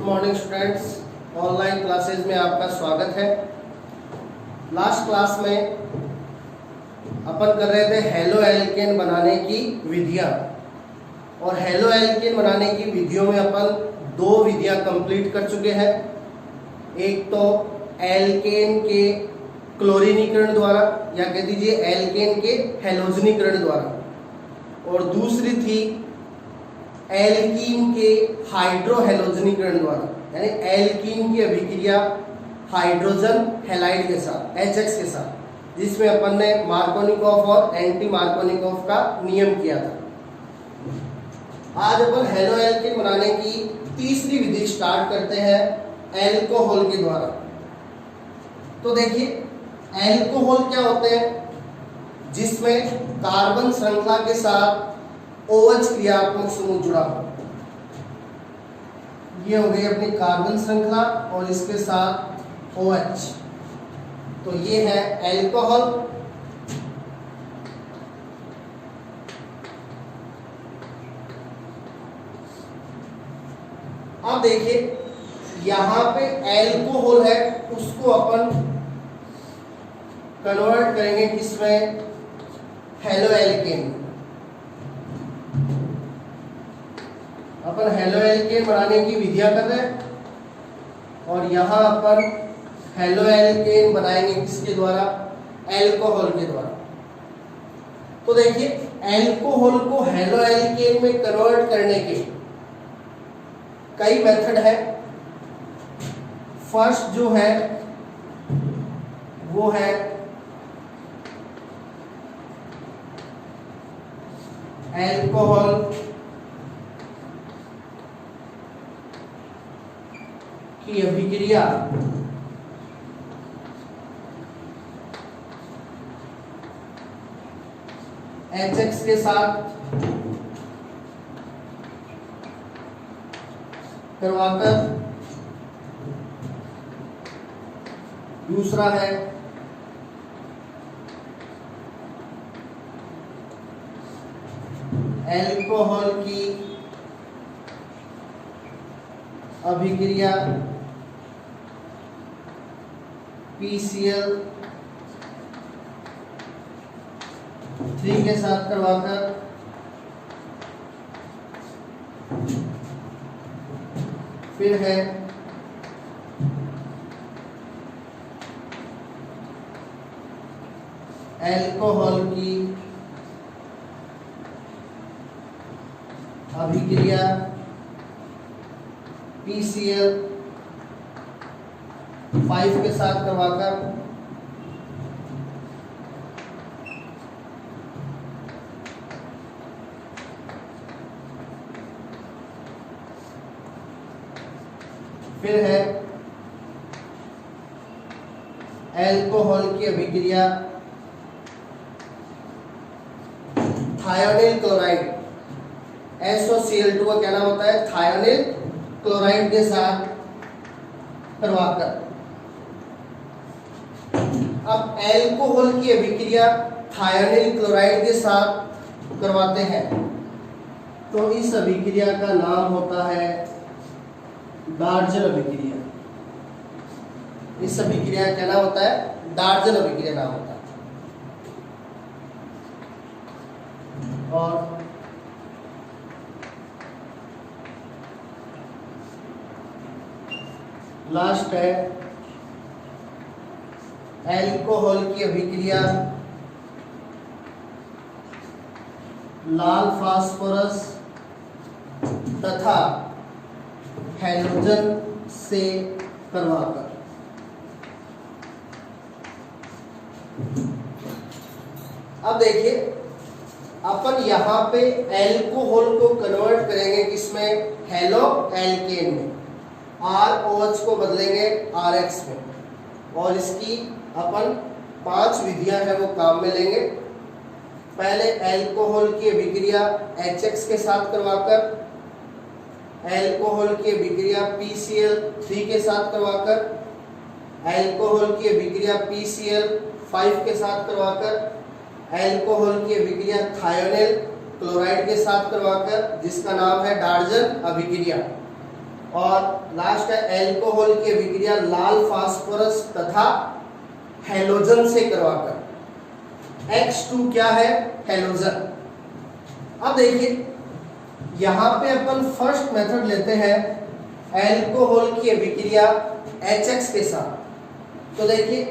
Morning students, online classes में आपका स्वागत है। लास्ट क्लास में अपन कर रहे थे हेलो एल्केन बनाने की विधियां, और हेलो एल्केन बनाने की विधियों में अपन दो विधियां कंप्लीट कर चुके हैं। एक तो एल्केन के क्लोरीनीकरण द्वारा या कह दीजिए एल्केन के हैलोजनीकरण द्वारा, और दूसरी थी एल्कीन के हाइड्रोहेलोजनीकरण द्वारा, यानी एल्कीन की अभिक्रिया हाइड्रोजन हैलाइड के साथ HX के साथ, जिसमें अपन ने मार्कोनिकॉफ और एंटी मार्कोनिकॉफ का नियम किया था। आज अपन हेलो एल्केन बनाने की तीसरी विधि स्टार्ट करते हैं एल्कोहल के द्वारा। तो देखिए, एल्कोहल क्या होते हैं? जिसमें कार्बन श्रृंखला के साथ OH क्रियात्मक समूह जुड़ा हो। ये हो गई अपनी कार्बन श्रृंखला और इसके साथ OH, तो ये है एल्कोहल। अब देखिए, यहां पे एल्कोहल है, उसको अपन कन्वर्ट करेंगे किसमें? Haloalkane. अपन हेलो एल्केन बनाने की विधियां कर रहे हैं, और यहां अपन हेलो एल्केन बनाएंगे किसके द्वारा? एल्कोहल के द्वारा। तो देखिए, एल्कोहल को हेलो एल्केन में कन्वर्ट करने के कई मेथड है। फर्स्ट जो है वो है एल्कोहल की अभिक्रिया HX के साथ करवाकर, दूसरा है एल्कोहल की अभिक्रिया PCl3 के साथ करवाकर, फिर है एल्कोहल की अभिक्रिया PCl5 के साथ करवाकर, फिर है एल्कोहल की अभिक्रिया थायोनिल क्लोराइड, SOCl2 का क्या नाम होता है? थायोनिल क्लोराइड के साथ करवाकर। अब एल्कोहल की अभिक्रिया थायोनिल क्लोराइड के साथ करवाते हैं, तो इस अभिक्रिया का नाम होता है डार्जन अभिक्रिया। इस अभिक्रिया का नाम होता है डार्जन अभिक्रिया नाम होता है। और लास्ट है एल्कोहल की अभिक्रिया लाल फास्फोरस तथा हैलोजन से करवाकर। अब देखिए, अपन यहां पे एल्कोहल को कन्वर्ट करेंगे किसमें? हेलो एल्केन में। ROH को बदलेंगे RX में, और इसकी अपन 5 विधियां हैं वो काम में लेंगे। पहले एल्कोहल की अभिक्रिया HX के साथ करवाकर, एल्कोहल की अभिक्रिया PCl3 के साथ करवाकर, एल्कोहल की अभिक्रिया PCl5 के साथ करवाकर, एल्कोहल की अभिक्रिया थायोनिल क्लोराइड के साथ करवाकर, जिसका नाम है डार्जन अभिक्रिया। और लास्ट है एल्कोहल की अभिक्रिया लाल फास्फोरस तथा हैलोजन से करवाकर। H2 क्या है? हैलोजन। अब देखिए यहां पे अपन फर्स्ट मेथड लेते हैं एल्कोहल की अभिक्रिया HX के साथ। तो देखिए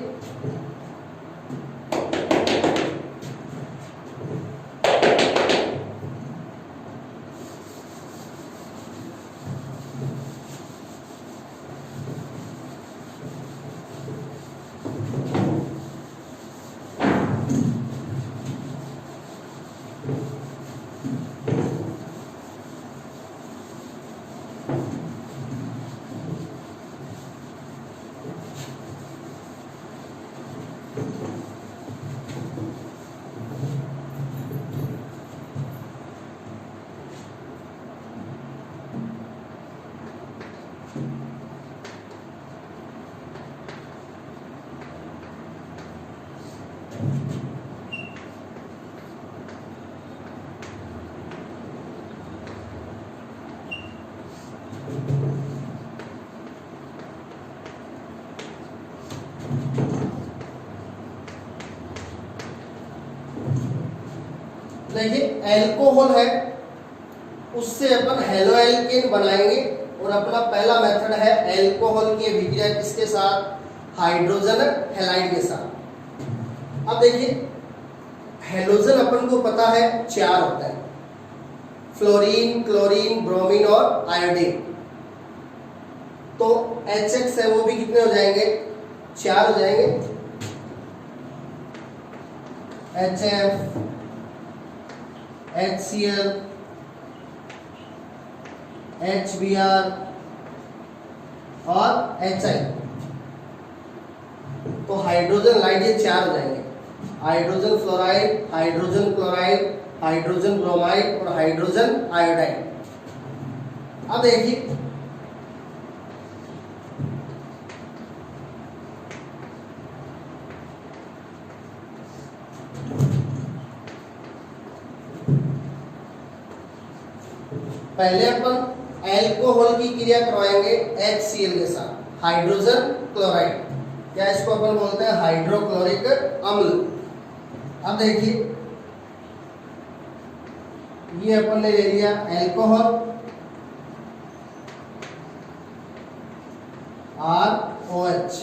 देखिए एल्कोहल है उससे अपन हेलो एल्केन बनाएंगे और अपना पहला मेथड है एल्कोहल की अभिक्रिया किसके साथ? हाइड्रोजन हैलाइड के साथ। अब देखिए हैलोजन अपन को पता है 4 होता है, फ्लोरीन, क्लोरीन, ब्रोमीन और आयोडीन। तो HX है वो भी कितने हो जाएंगे? 4 हो जाएंगे। HF, HCl, HBr और HI। तो हाइड्रोजन लाइड ये 4 हो जाएंगे, hydrogen fluoride, hydrogen chloride, hydrogen bromide और हाइड्रोजन आयोडाइड। अब देखिए पहले अपन एल्कोहल की क्रिया करवाएंगे HCl के साथ, हाइड्रोजन क्लोराइड, क्या इसको अपन बोलते हैं? हाइड्रोक्लोरिक अम्ल। अब देखिए ये अपन ने ले लिया एल्कोहल ROH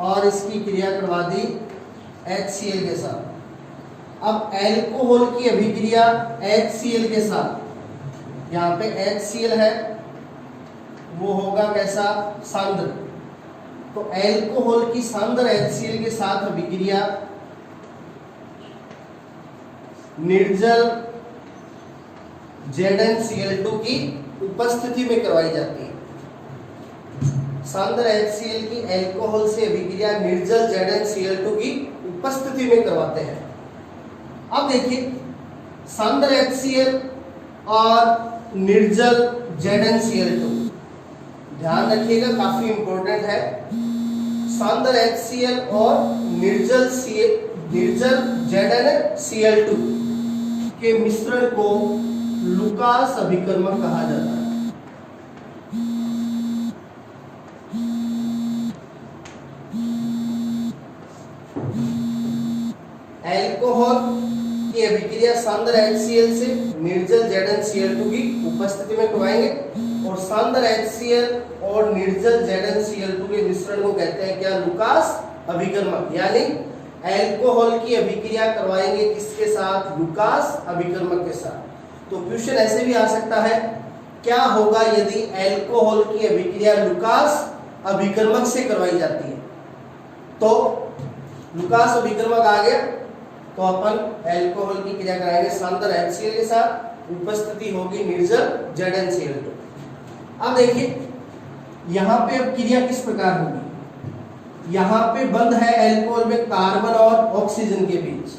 और इसकी क्रिया करवा दी HCl के साथ। अब एल्कोहल की अभिक्रिया HCl के साथ, यहाँ पे HCl है वो होगा कैसा? सांद्र। तो एल्कोहल की सांद्र HCl के साथ अभिक्रिया निर्जल ZnCl2 की उपस्थिति में करवाई जाती है। सांद्र HCl की एल्कोहल से अभिक्रिया निर्जल ZnCl2 की उपस्थिति में करवाते हैं। अब देखिए सांद्र HCl और निर्जल ZnCl2, ध्यान रखिएगा काफी इंपॉर्टेंट है। सांद्र HCl और निर्जल ZnCl2 के मिश्रण को लुकास अभिकर्मक कहा जाता है। एल्कोहल की अभिक्रिया सांद्र HCl से निर्जल ZnCl2 की उपस्थिति में करवाएंगे और सांद्र HCl और निर्जल ZnCl2 के मिश्रण को कहते हैं क्या? लुकास अभिकर्मक। यानी एल्कोहल की अभिक्रिया करवाएंगे किसके साथ? लुकास अभिकर्मक के साथ। तो क्वेश्चन ऐसे भी आ सकता है, क्या होगा यदि एल्कोहल की अभिक्रिया लुकास अभिकर्मक से करवाई जाती है? तो लुकास अभिकर्मक आ गया तो अपन एल्कोहल की क्रिया कराएंगे सांद्र HCl के साथ, उपस्थिति होगी निर्जल ZnCl2। अब देखिए यहाँ पे अब क्रिया किस प्रकार होगी? यहाँ पे बंद है एल्कोहल में कार्बन और ऑक्सीजन के बीच।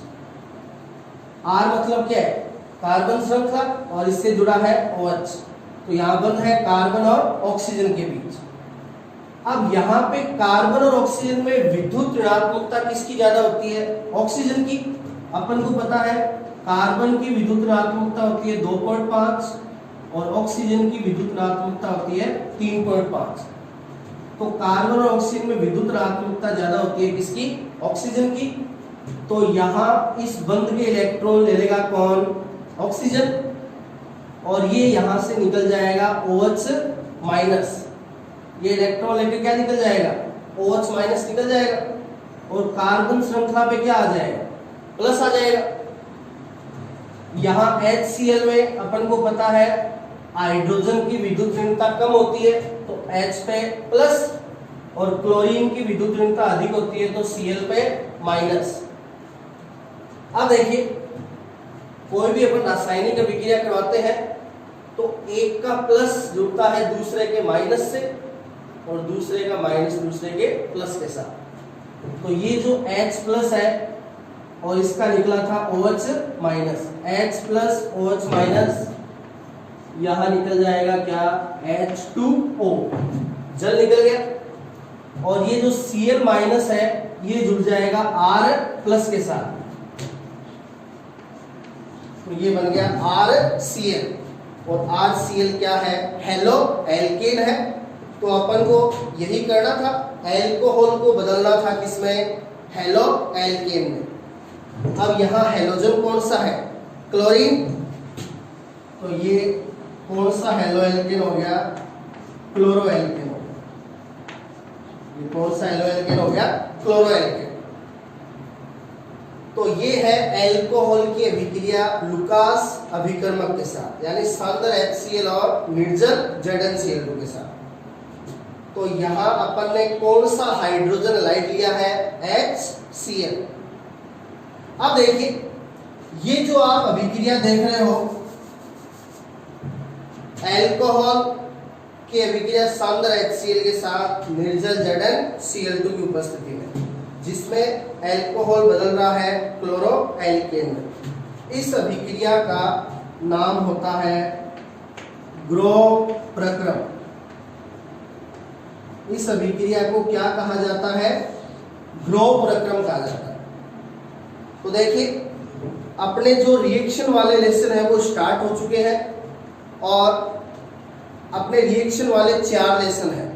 R मतलब क्या है? कार्बन श्रृंखला और इससे जुड़ा है OH। तो यहाँ बंद है कार्बन और ऑक्सीजन के बीच। अब यहाँ पे कार्बन और ऑक्सीजन में विद्युत ऋणात्मकता किसकी ज्यादा होती है? ऑक्सीजन की। अपन को पता है कार्बन की विद्युत ऋणात्मकता होती है 2.5 और ऑक्सीजन की विद्युत ऋणात्मकता होती है 3.5। तो कार्बन और ऑक्सीजन में विद्युत ऋणात्मकता ज्यादा होती है किसकी? ऑक्सीजन की। तो यहाँ इस बंध के इलेक्ट्रॉन ले लेगा कौन? ऑक्सीजन, और ये यहां से निकल जाएगा OH माइनस। ये इलेक्ट्रॉन लेके क्या निकल जाएगा? OH माइनस निकल जाएगा, और कार्बन श्रृंखला पे क्या आ जाएगा? प्लस आ जाएगा। यहाँ HCl में अपन को पता है हाइड्रोजन की विद्युत ऋणता कम होती है तो H पे प्लस, और क्लोरीन की विद्युत ऋणता अधिक होती है तो Cl पे माइनस। अब देखिए, कोई भी अपन रासायनिक अभिक्रिया करवाते हैं तो एक का प्लस जुड़ता है दूसरे के माइनस से, और दूसरे का माइनस दूसरे के प्लस के साथ। तो ये जो H प्लस है और इसका निकला था OH minus, H plus OH minus, यहां निकल जाएगा क्या? H2O, जल निकल गया। और ये जो Cl माइनस है ये जुड़ जाएगा R प्लस के साथ, तो ये बन गया RCl। और RCl क्या है? हेलो एल्केन है। तो अपन को यही करना था, एल्कोहल को बदलना था किसमें? हेलो एल्केन में। अब यहाँ हेलोजन कौन सा है? क्लोरीन। तो ये कौन सा हेलो एल्केन हो गया? क्लोरो एल्केन हो गया। ये कौन सा हेलो एल्केन हो गया? Chloroalkane. तो ये है एल्कोहल की अभिक्रिया लुकास अभिकर्मक के साथ, यानी सांद्र HCl और निर्जल ZnCl2 के साथ। तो यहां अपन ने कौन सा हाइड्रोजन हैलाइड लिया है? HCl। अब देखिए, ये जो आप अभिक्रिया देख रहे हो, एल्कोहल की अभिक्रिया सांद्र HCl के साथ निर्जल ZnCl2 की उपस्थिति में, जिसमें एल्कोहल बदल रहा है क्लोरो एल्केन में। इस अभिक्रिया का नाम होता है ग्रोव प्रक्रम। इस अभिक्रिया को क्या कहा जाता है? ग्रोव प्रक्रम कहा जाता है। तो देखिए, अपने जो रिएक्शन वाले लेसन है वो स्टार्ट हो चुके हैं, और अपने रिएक्शन वाले 4 लेसन हैं।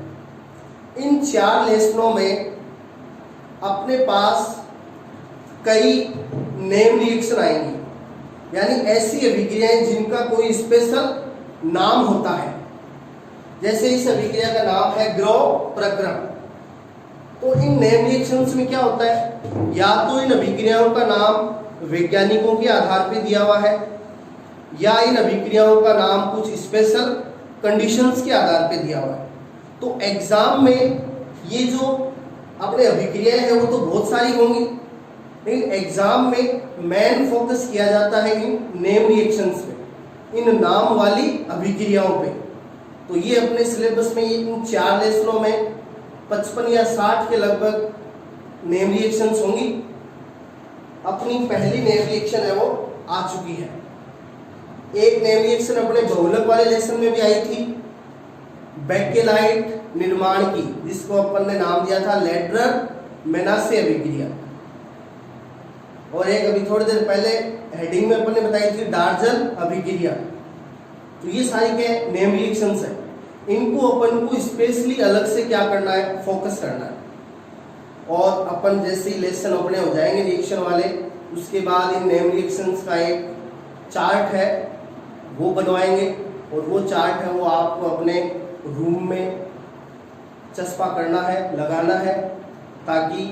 इन 4 लेसनों में अपने पास कई नेम रिएक्शन आएंगी, यानी ऐसी अभिक्रियाएं जिनका कोई स्पेशल नाम होता है। जैसे इस अभिक्रिया का नाम है ग्रोव प्रक्रम। तो इन नेम रिएक्शंस में क्या होता है? या तो इन अभिक्रियाओं का नाम वैज्ञानिकों के आधार पर दिया हुआ है, या इन अभिक्रियाओं का नाम कुछ स्पेशल कंडीशंस के आधार पर दिया हुआ है। तो एग्जाम में ये जो अपने अभिक्रियाएं हैं वो तो बहुत सारी होंगी, लेकिन एग्जाम में मेन फोकस किया जाता है इन नेम रिएक्शंस पे, इन नाम वाली अभिक्रियाओं पे। तो ये अपने सिलेबस में इन 4 लेसनों में 55 या 60 के लगभग नेम रिएक्शंस होंगी। अपनी पहली नेम रिएक्शन है वो आ चुकी है। एक नेम रिएक्शन अपने बहुलक वाले लेसन में भी आई थी, बेकेलाइट निर्माण की, जिसको अपन ने नाम दिया था लेड्रर-मेनासे अभिक्रिया। और एक अभी थोड़ी देर पहले हेडिंग में अपन ने बताई थी डार्जन अभिक्रिया। तो ये सारी के नेम रिएक्शंस है। इनको अपन को स्पेशली अलग से क्या करना है? फोकस करना है। और अपन जैसे ही लेसन अपने हो जाएंगे रिएक्शन वाले, उसके बाद इन नेम रिएक्शंस का एक चार्ट है वो बनवाएंगे, और वो चार्ट है वो आपको अपने रूम में चस्पा करना है, लगाना है, ताकि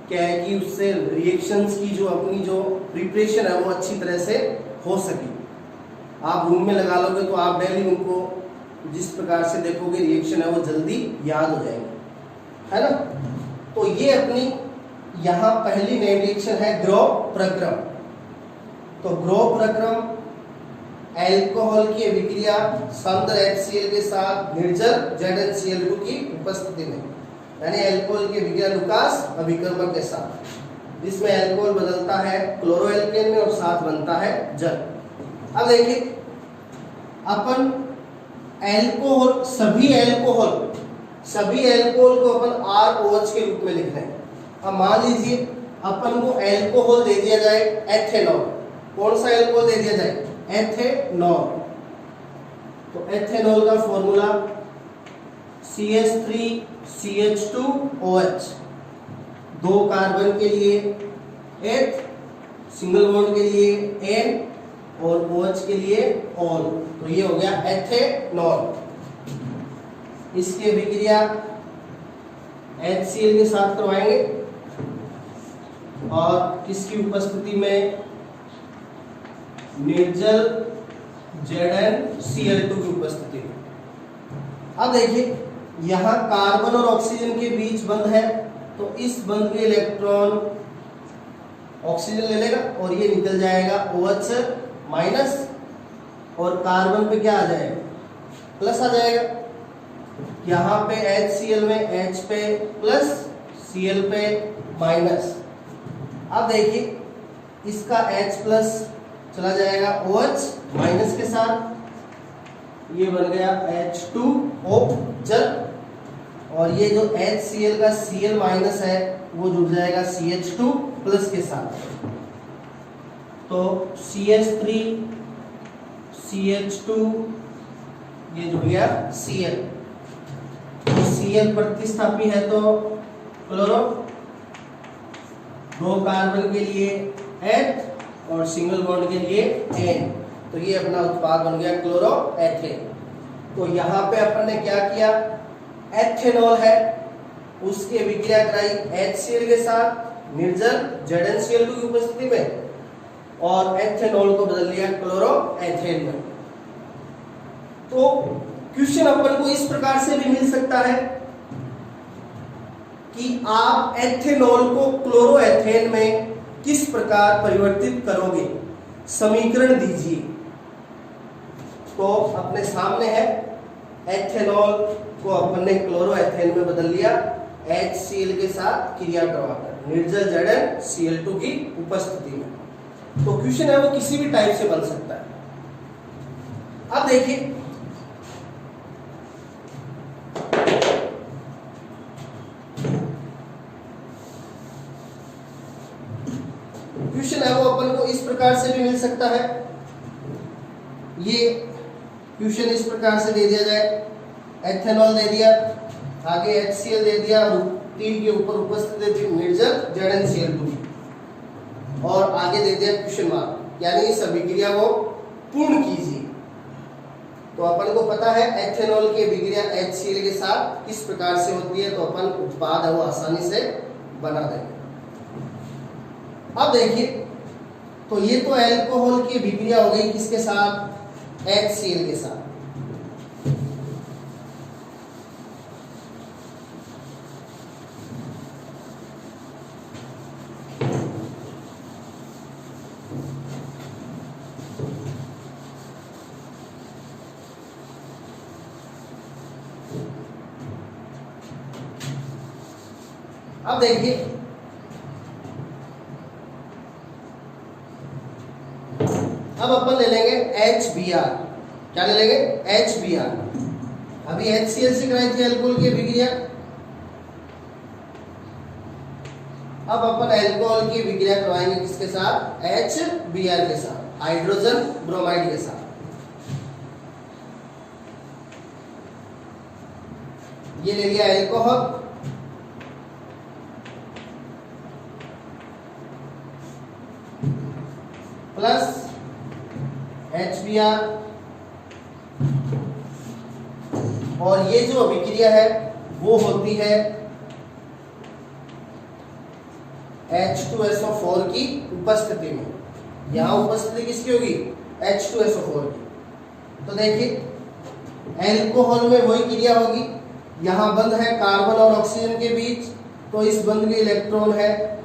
क्या है कि उससे रिएक्शंस की जो अपनी जो प्रिपरेशन है वो अच्छी तरह से हो सके। आप रूम में लगा लोगे तो आप डेली उनको जिस प्रकार से देखोगे रिएक्शन है वो जल्दी याद हो जाएंगे, है ना। तो ये अपनी यहाँ पहली नेम रिएक्शन है ग्रोव प्रक्रम। तो ग्रोव प्रक्रम एल्कोहल की अभिक्रिया सांद्र HCl के साथ निर्जल ZnCl2 की उपस्थिति में, यानी एल्कोहल की अभिक्रिया लुकास अभिकर्मक के साथ, जिसमें एल्कोहल बदलता है क्लोरो एल्केन में और साथ बनता है जल। अब देखिए, अपन एल्कोहल सभी एल्कोहल को अपन ROH के रूप में लिख रहे हैं। अब मान लीजिए अपन को एल्कोहल दे दिया जाए एथेनॉल। कौन सा एल्कोहल दे दिया जाए? एथेनॉल। तो एथेनॉल का फॉर्मूला CH3CH2OH, 2 कार्बन के लिए H, सिंगल बॉन्ड के लिए N और OH के लिए ऑल। तो ये हो गया एथेनॉल। इसकी अभिक्रिया HCl के साथ करवाएंगे और किसकी उपस्थिति में, निर्जल ZnCl2 की उपस्थिति में। अब देखिए यहां कार्बन और ऑक्सीजन के बीच बंध है, तो इस बंध के इलेक्ट्रॉन ऑक्सीजन ले लेगा और ये निकल जाएगा OH माइनस, और कार्बन पे क्या आ जाएगा, प्लस आ जाएगा। यहाँ पे HCl में H पे प्लस, Cl पे माइनस। अब देखिए इसका H प्लस चला जाएगा OH माइनस के साथ, ये बन गया H2O जल, और ये जो HCl का Cl माइनस है वो जुड़ जाएगा CH2 प्लस के साथ। तो CH3CH2 ये जुड़ गया Cl। तो Cl प्रतिस्थापी है तो क्लोरो, 2 कार्बन के लिए H और सिंगल बॉन्ड के लिए N, तो ये अपना उत्पाद बन गया क्लोरो एथेन। तो यहाँ पे अपन ने क्या किया, एथेनॉल है उसकी अभिक्रिया कराई HCl के साथ निर्जल ZnCl2 की उपस्थिति में, और एथेनॉल को बदल लिया क्लोरो एथेन में। तो क्वेश्चन अपन को इस प्रकार से भी मिल सकता है कि आप एथेनॉल को क्लोरो एथेन में किस प्रकार परिवर्तित करोगे, समीकरण दीजिए। तो अपने सामने है, एथेनॉल को अपन ने क्लोरो एथेन में बदल लिया HCl के साथ क्रिया करवाकर निर्जल ZnCl2 की उपस्थिति में। तो क्वेश्चन है वो किसी भी टाइप से बन सकता है। अब देखिए क्वेश्चन है वो अपन को इस प्रकार से भी मिल सकता है। ये क्वेश्चन इस प्रकार से दे दिया जाए, एथेनॉल दे दिया, आगे HCl दे दिया, तीन के ऊपर उपस्थित दे दी निर्जल ZnCl2, और आगे दे दिया क्वेश्चन मार्क, यानी इस अभिक्रिया को पूर्ण कीजिए। तो अपन को पता है एथेनॉल की अभिक्रिया HCl के साथ किस प्रकार से होती है, तो अपन उत्पाद है वो आसानी से बना देंगे। अब देखिए, तो ये तो अल्कोहल की अभिक्रिया हो गई किसके साथ, HCl के साथ। अब देखिए अब अपन ले लेंगे HBr। क्या ले लेंगे, HBr। अभी HCl से कराई थी अल्कोहल की अभिक्रिया, अब अपन अल्कोहल की अभिक्रिया करवाएंगे किसके साथ, HBr के साथ, हाइड्रोजन ब्रोमाइड के साथ। ये ले लिया अल्कोहल, प्लस HBr, और ये जो अभिक्रिया है वो होती है H2SO4 की उपस्थिति में। यहां उपस्थिति किसकी होगी, H2SO4 की। तो देखिए अल्कोहल में वही क्रिया होगी, यहां बंध है कार्बन और ऑक्सीजन के बीच, तो इस बंध के इलेक्ट्रॉन है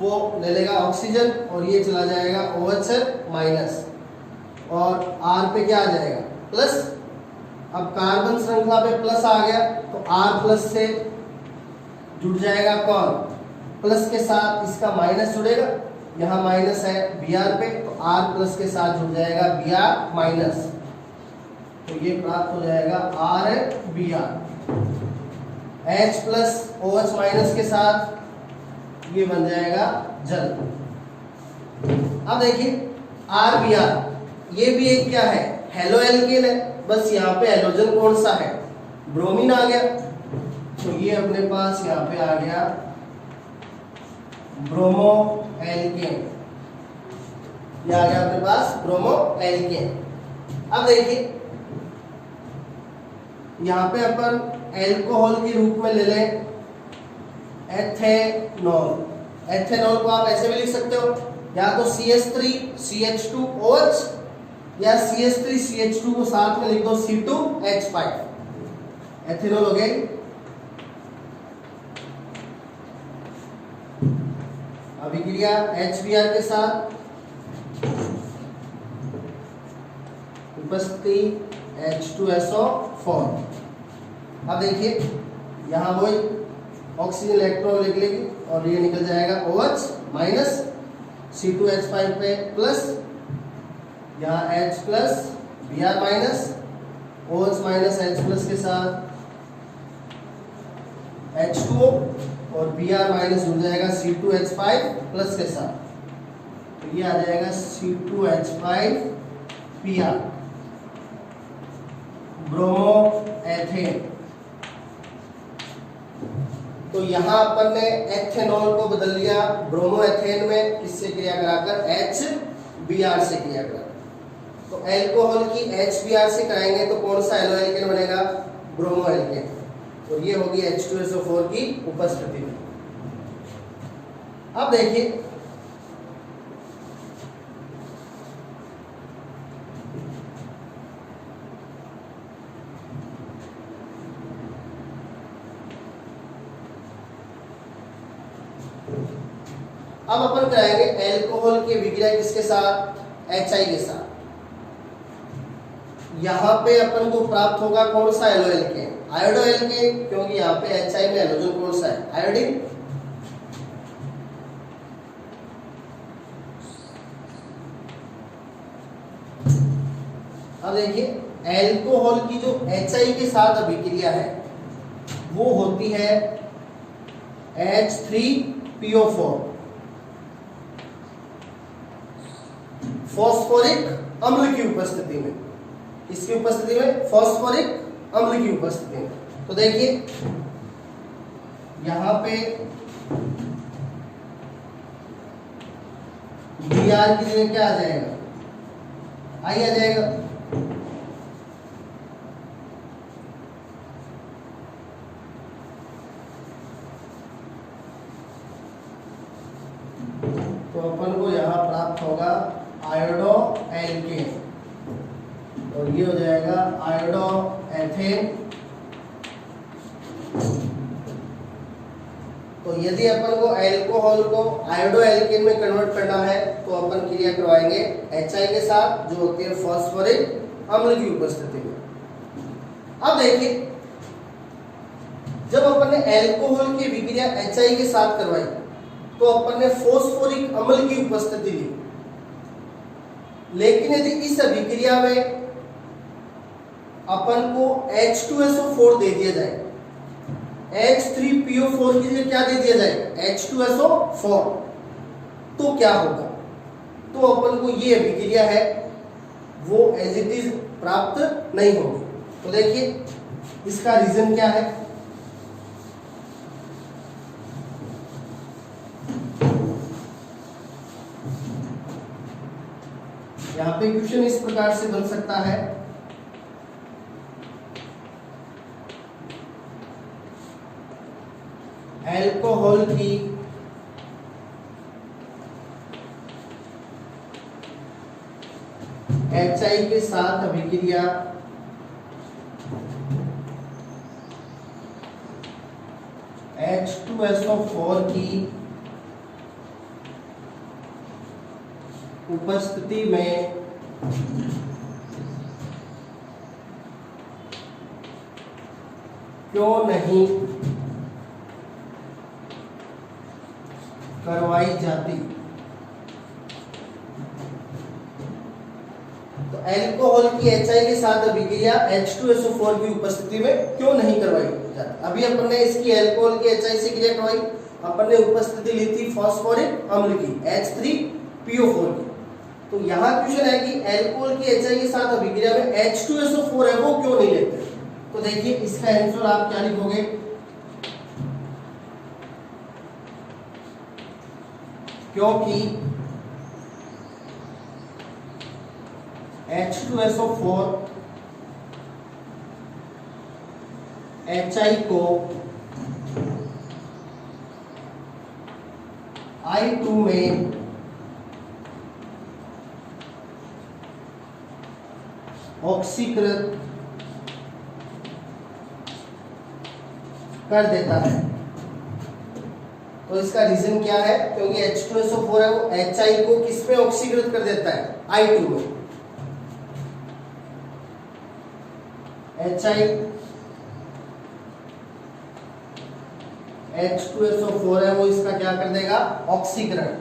वो ले लेगा ऑक्सीजन, और ये चला जाएगा OH माइनस, और R पे क्या आ जाएगा, प्लस। अब कार्बन श्रृंखला पे प्लस आ गया, तो R प्लस से जुड़ जाएगा कौन, प्लस के साथ इसका माइनस जुड़ेगा, यहाँ माइनस है Br पे, तो R प्लस के साथ जुड़ जाएगा Br माइनस, तो ये प्राप्त हो जाएगा RBr। H plus OH minus के साथ ये बन जाएगा जल। अब देखिए RBr, ये भी एक क्या है, हेलो एल्केन है, बस यहाँ पे हेलोजन कौन सा है, ब्रोमीन आ गया। तो ये अपने पास यहाँ पे आ गया ब्रोमो एल्केन, ये आ गया अपने पास ब्रोमो एल्केन। अब देखिए यहाँ पे अपन एल्कोहल के रूप में ले लें एथेनॉल। एथेनॉल को आप ऐसे भी लिख सकते हो, या तो CH3CH2OH या CH3CH2 को साथ में लिख दो C2H5, एथेनॉल हो गई। अभिक्रिया HBr के साथ उपस्थिति H2SO4। अब देखिए यहाँ वही ऑक्सीजन इलेक्ट्रॉन लिख लेगी और ये निकल जाएगा OH माइनस C2H5 पे प्लस, यहाँ H plus Br minus, OH minus H plus के साथ H2O और Br माइनस जुड़ जाएगा C2H5 प्लस के साथ, तो ये आ जाएगा C2H5Br, ब्रोमो एथेन। तो यहाँ अपन ने एथेनॉल को बदल दिया ब्रोमो एथेन में, किससे क्रिया कराकर, HBr से क्रिया कराकर। तो एल्कोहल की HBr से कराएंगे तो कौन सा एलो एल्केन बनेगा, ब्रोमो एल्केन, और ये होगी H2SO4 की उपस्थिति में। अब देखिए अब अपन कराएंगे एल्कोहल की अभिक्रिया किसके साथ, HI के साथ। यहाँ पे अपन को प्राप्त होगा कौन सा एलो एल्केन, आयोडो एल्केन, क्योंकि यहाँ पे HI में हेलोजन कौन सा है, आयोडीन। अब देखिए एल्कोहल की जो HI के साथ अभिक्रिया है वो होती है H3PO4, फॉस्फोरिक अम्ल की उपस्थिति में, इसकी उपस्थिति में फॉस्फोरिक अम्ल की उपस्थिति में। तो देखिए यहां पे Br की जगह क्या आ जाएगा, I आ जाएगा। तो अपन को यहाँ प्राप्त होगा आयोडो एल्केन, और ये हो जाएगा आयोडो एथेन। तो यदि अपन को एल्कोहल को आयोडो एल्केन में कन्वर्ट करना है तो अपन क्रिया करवाएंगे HI के साथ, जो होती है फॉस्फोरिक अम्ल की उपस्थिति में। अब देखिए जब अपन ने एल्कोहल की अभिक्रिया HI के साथ करवाई तो अपन ने फॉस्फोरिक अम्ल की उपस्थिति ली, लेकिन यदि इस अभिक्रिया में अपन को H2SO4 दे दिया जाए, H3PO4 की जगह क्या दे दिया जाए, H2SO4, तो क्या होगा, तो अपन को ये अभिक्रिया है वो एज इट इज प्राप्त नहीं होगी। तो देखिए इसका रीजन क्या है, यहाँ पे क्वेश्चन इस प्रकार से बन सकता है, एल्कोहल की HI के साथ अभिक्रिया H2SO4 की उपस्थिति में क्यों नहीं करवाई जाती। तो एल्कोहल की HI के साथ अभिक्रिया H2SO4 की उपस्थिति में क्यों नहीं करवाई जाती। अभी अपन ने इसकी एल्कोहल की HI से क्रिया करवाई, अपन ने उपस्थिति ली थी फॉस्फोरिक अम्ल की H3PO4 की, तो यहाँ क्वेश्चन है कि एल्कोहल की HI के साथ अभिक्रिया में H2SO4 है वो क्यों नहीं लेते। तो देखिए इसका आंसर आप क्या लिखोगे, क्योंकि H2SO4 HI को I2 में ऑक्सीकृत कर देता है। तो इसका रीजन क्या है, क्योंकि H2SO4 है वो HI को किस में ऑक्सीकृत कर देता है, I2 में। HI H2SO4 है वो इसका क्या कर देगा, ऑक्सीकरण,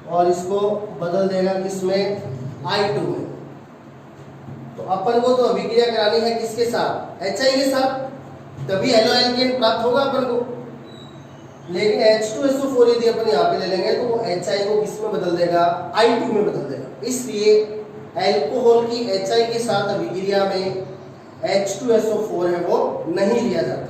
और इसको बदल देगा किसमें, I2 में। तो अपन को तो अभिक्रिया करानी है किसके साथ, HI के साथ, तभी हेलो एल्केन प्राप्त होगा अपन को। लेकिन H2SO4 यदि अपन यहाँ पे ले लेंगे तो वो HI को किस में बदल देगा, I2 में बदल देगा। इसलिए एल्कोहल की HI के साथ अभिक्रिया में H2SO4 है वो नहीं लिया जाता।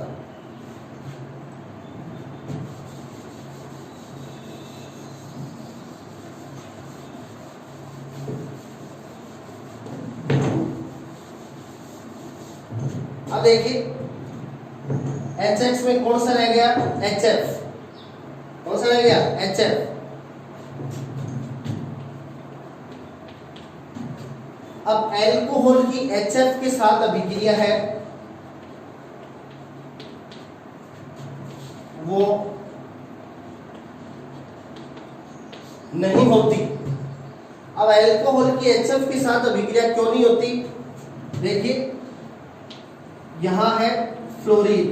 अब देखिए HX में कौन सा रह गया, HF, कौन सा रह गया, HF। अब एल्कोहल की HF के साथ अभिक्रिया है वो नहीं होती। अब एल्कोहल की HF के साथ अभिक्रिया क्यों नहीं होती, देखिए यहां है फ्लोरीन,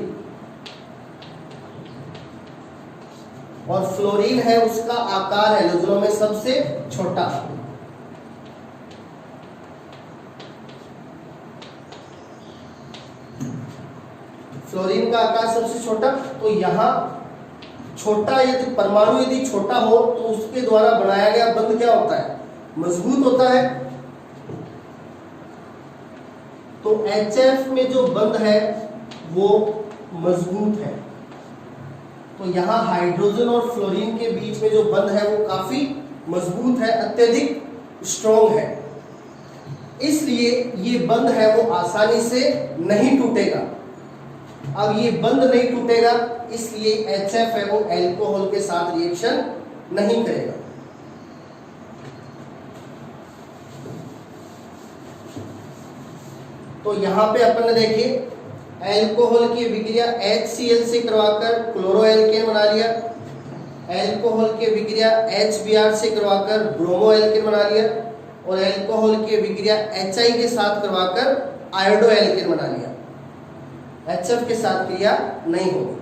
और फ्लोरीन है उसका आकार हैलोजनों में सबसे छोटा। फ्लोरीन का आकार सबसे छोटा, तो यहां छोटा यदि परमाणु यदि छोटा हो तो उसके द्वारा बनाया गया बंध क्या होता है, मजबूत होता है। तो HF में जो बंध है वो मजबूत है। तो यहाँ हाइड्रोजन और फ्लोरीन के बीच में जो बंध है वो काफी मजबूत है, अत्यधिक स्ट्रॉन्ग है। इसलिए ये बंध है वो आसानी से नहीं टूटेगा। अब ये बंध नहीं टूटेगा इसलिए HF है वो एल्कोहल के साथ रिएक्शन नहीं करेगा। तो यहाँ पे अपन ने देखिए एल्कोहल की अभिक्रिया HCl से करवाकर क्लोरोएल्केन बना लिया, एल्कोहल की अभिक्रिया HBr से करवाकर ब्रोमोएल्केन बना लिया, और एल्कोहल की अभिक्रिया HI के साथ करवाकर आयोडोएल्केन बना लिया। HF के साथ क्रिया नहीं होगी।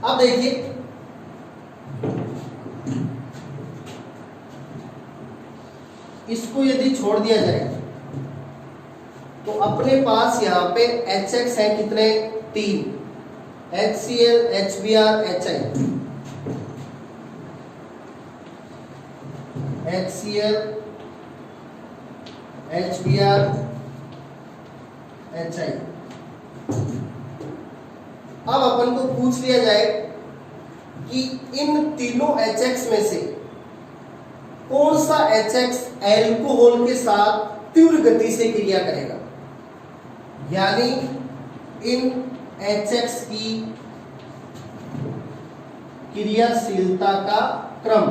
अब देखिए इसको यदि छोड़ दिया जाए तो अपने पास यहाँ पे HX है कितने, 3, HCl, HBr, HI, HCl, HBr, HI। अब अपन को पूछ लिया जाए कि इन तीनों HX में से कौन सा HX एल्कोहल के साथ तीव्र गति से क्रिया करेगा, यानी इन HX की क्रियाशीलता का क्रम,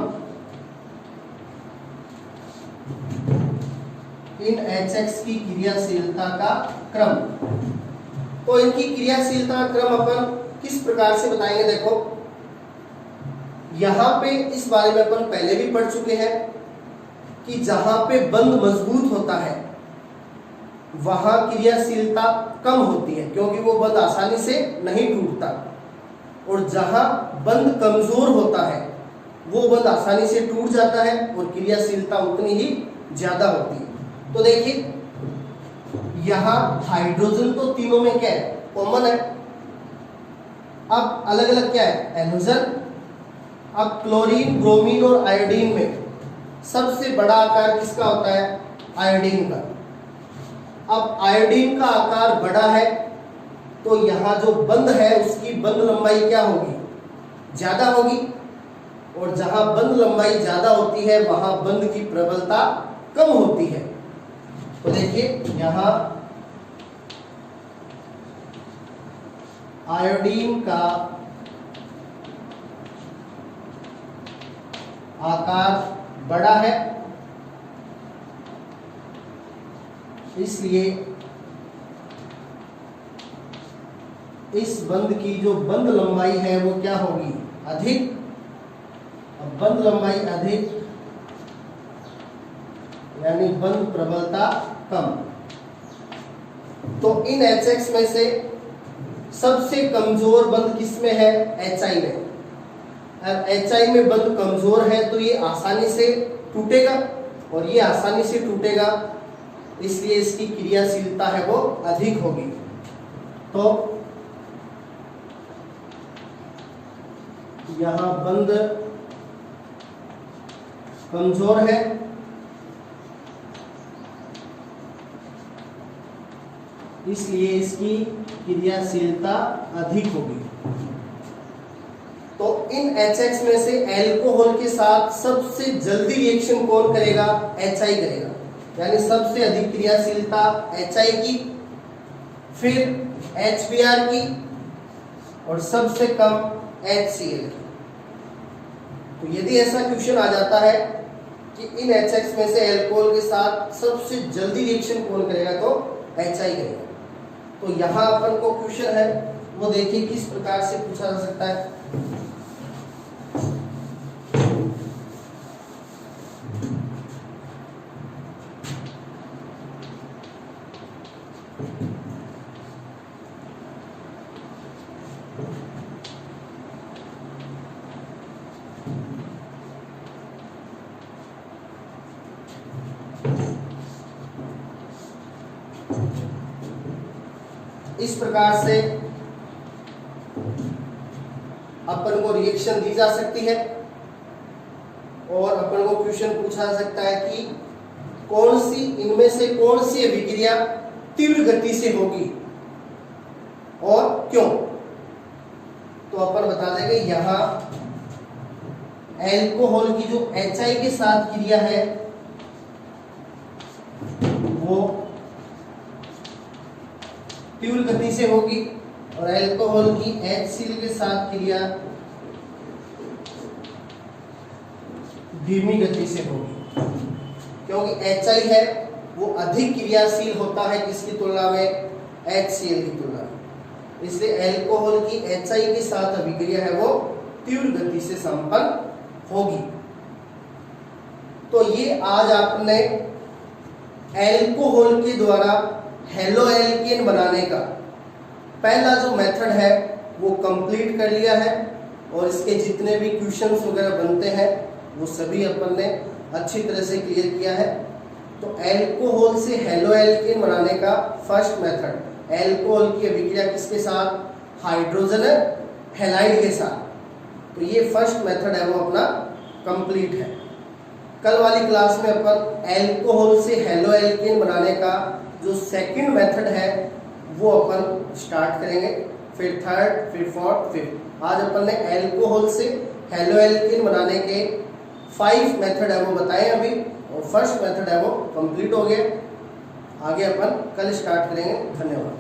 इन HX की क्रियाशीलता का क्रम। तो इनकी क्रियाशीलता का क्रम अपन किस प्रकार से बताएंगे, देखो यहां पे इस बारे में अपन पहले भी पढ़ चुके हैं कि जहां पे बंध मजबूत होता है वहां क्रियाशीलता कम होती है क्योंकि वो बंध आसानी से नहीं टूटता, और जहां बंध कमजोर होता है वो बंध आसानी से टूट जाता है और क्रियाशीलता उतनी ही ज्यादा होती है। तो देखिए यहाँ हाइड्रोजन तो तीनों में क्या है, कॉमन है। अब अलग अलग क्या है, हैलोजन। अब क्लोरीन, ब्रोमीन और आयोडीन में सबसे बड़ा आकार किसका होता है, आयोडीन का। अब आयोडीन का आकार बड़ा है तो यहाँ जो बंध है उसकी बंध लंबाई क्या होगी, ज्यादा होगी। और जहां बंध लंबाई ज्यादा होती है वहां बंध की प्रबलता कम होती है। तो देखिए यहाँ आयोडीन का आकार बड़ा है, इसलिए इस बंध की जो बंध लंबाई है वो क्या होगी, अधिक। अब बंध लंबाई अधिक यानी बंध प्रबलता कम। तो इन HX में से सबसे कमजोर बंध किसमें है, HI में। अब HI में बंध कमजोर है तो ये आसानी से टूटेगा, और ये आसानी से टूटेगा इसलिए इसकी क्रियाशीलता है वो अधिक होगी। तो यहाँ बंध कमजोर है, इसलिए इसकी क्रियाशीलता अधिक होगी। तो इन HX में से एल्कोहल के साथ सबसे जल्दी रिएक्शन कौन करेगा, HI करेगा। यानी सबसे अधिक क्रियाशीलता HI की, फिर HBr की, और सबसे कम HCl की। तो यदि ऐसा क्वेश्चन आ जाता है कि इन HX में से एल्कोहल के साथ सबसे जल्दी रिएक्शन कौन करेगा, तो HI करेगा। तो यहाँ अपन को क्वेश्चन है वो देखिए किस प्रकार से पूछा जा सकता है। इस प्रकार से अपन को रिएक्शन दी जा सकती है, और अपन को क्वेश्चन पूछा जा सकता है कि कौन सी इनमें से कौन सी अभिक्रिया तीव्र गति से होगी और क्यों। तो अपन बता देंगे यहाँ एल्कोहल की जो HI के साथ क्रिया है वो तीव्र गति से होगी, और एल्कोहल की HCl के साथ क्रिया धीमी गति से होगी, क्योंकि HI है वो अधिक क्रियाशील होता है किसकी तुलना में, HCl की तुलना में। इसलिए एल्कोहल की HI के साथ अभिक्रिया है वो तीव्र गति से संपन्न होगी। तो ये आज आपने एल्कोहल के द्वारा हेलो एल्केन बनाने का पहला जो मेथड है वो कंप्लीट कर लिया है, और इसके जितने भी क्वेश्चंस वगैरह बनते हैं वो सभी अपन ने अच्छी तरह से क्लियर किया है। तो एल्कोहल से हेलो एल्केन बनाने का फर्स्ट मेथड, एल्कोहल की अभिक्रिया किसके साथ, हाइड्रोजन हैलाइड के साथ। तो ये फर्स्ट मेथड है वो अपना कंप्लीट है। कल वाली क्लास में अपन एल्कोहल से हेलो एल्केन बनाने का जो सेकंड मेथड है वो अपन स्टार्ट करेंगे, फिर थर्ड, फिर फोर्थ, फिफ्थ। आज अपन ने एल्कोहल से हेलो एल्केन बनाने के 5 मेथड है वो बताए अभी, और फर्स्ट मेथड है वो कंप्लीट हो गया। आगे अपन कल स्टार्ट करेंगे। धन्यवाद।